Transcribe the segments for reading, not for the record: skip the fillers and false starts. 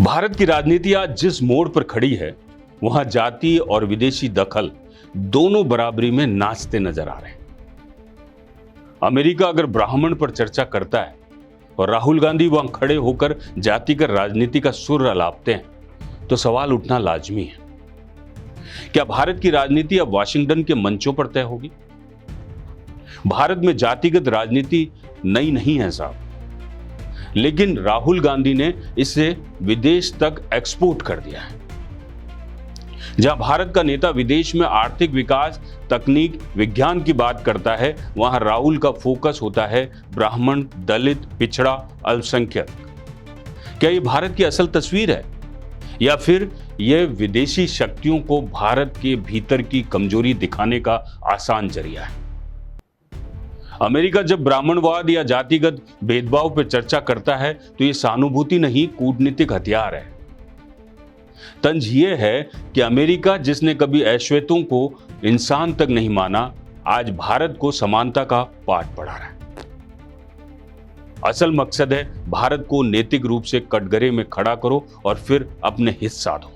भारत की राजनीति आज जिस मोड़ पर खड़ी है, वहां जाति और विदेशी दखल दोनों बराबरी में नाचते नजर आ रहे हैं। अमेरिका अगर ब्राह्मण पर चर्चा करता है और राहुल गांधी वहां खड़े होकर जातिगत राजनीति का सुर अलापते हैं, तो सवाल उठना लाजमी है। क्या भारत की राजनीति अब वाशिंगटन के मंचों पर तय होगी? भारत में जातिगत राजनीति नई नहीं है साहब, लेकिन राहुल गांधी ने इसे विदेश तक एक्सपोर्ट कर दिया है। जहां भारत का नेता विदेश में आर्थिक विकास, तकनीक, विज्ञान की बात करता है, वहां राहुल का फोकस होता है ब्राह्मण, दलित, पिछड़ा, अल्पसंख्यक। क्या ये भारत की असल तस्वीर है, या फिर यह विदेशी शक्तियों को भारत के भीतर की कमजोरी दिखाने का आसान जरिया है? अमेरिका जब ब्राह्मणवाद या जातिगत भेदभाव पर चर्चा करता है, तो यह सहानुभूति नहीं, कूटनीतिक हथियार है। तंज यह है कि अमेरिका, जिसने कभी अश्वेतों को इंसान तक नहीं माना, आज भारत को समानता का पाठ पढ़ा रहा है। असल मकसद है भारत को नैतिक रूप से कटघरे में खड़ा करो और फिर अपने हित साधो।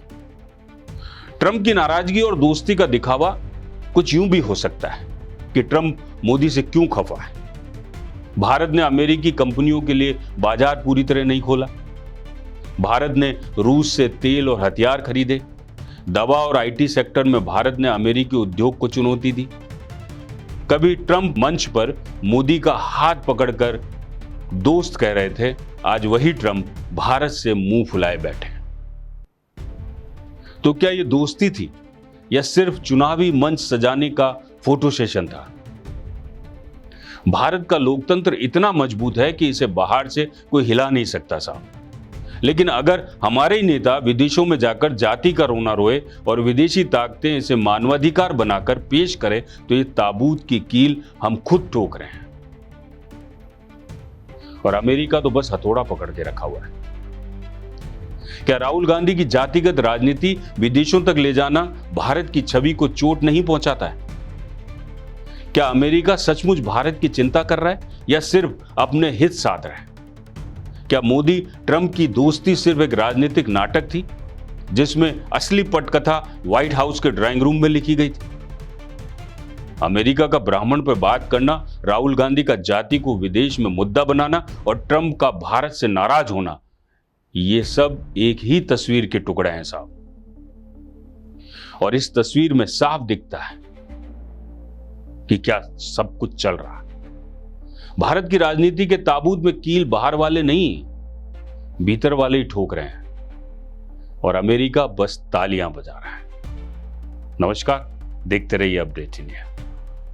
ट्रंप की नाराजगी और दोस्ती का दिखावा कुछ यूं भी हो सकता है कि ट्रंप मोदी से क्यों खफा है। भारत ने अमेरिकी कंपनियों के लिए बाजार पूरी तरह नहीं खोला। भारत ने रूस से तेल और हथियार खरीदे। दवा और आईटी सेक्टर में भारत ने अमेरिकी उद्योग को चुनौती दी। कभी ट्रंप मंच पर मोदी का हाथ पकड़कर दोस्त कह रहे थे, आज वही ट्रंप भारत से मुंह फुलाए बैठे। तो क्या यह दोस्ती थी या सिर्फ चुनावी मंच सजाने का फोटो सेशन था? भारत का लोकतंत्र इतना मजबूत है कि इसे बाहर से कोई हिला नहीं सकता साहब। लेकिन अगर हमारे ही नेता विदेशों में जाकर जाति का रोना रोए और विदेशी ताकतें इसे मानवाधिकार बनाकर पेश करें, तो ये ताबूत की कील हम खुद ठोक रहे हैं। और अमेरिका तो बस हथौड़ा पकड़ के रखा हुआ है। क्या राहुल गांधी की जातिगत राजनीति विदेशों तक ले जाना भारत की छवि को चोट नहीं पहुंचाता है? क्या अमेरिका सचमुच भारत की चिंता कर रहा है या सिर्फ अपने हित साध रहा है? क्या मोदी ट्रंप की दोस्ती सिर्फ एक राजनीतिक नाटक थी, जिसमें असली पटकथा व्हाइट हाउस के ड्राइंग रूम में लिखी गई थी? अमेरिका का ब्राह्मण पर बात करना, राहुल गांधी का जाति को विदेश में मुद्दा बनाना और ट्रंप का भारत से नाराज होना, ये सब एक ही तस्वीर के टुकड़े हैं साहब। और इस तस्वीर में साफ दिखता है कि क्या सब कुछ चल रहा है। भारत की राजनीति के ताबूत में कील बाहर वाले नहीं, भीतर वाले ही ठोक रहे हैं, और अमेरिका बस तालियां बजा रहा है। नमस्कार, देखते रहिए अपडेट इंडिया।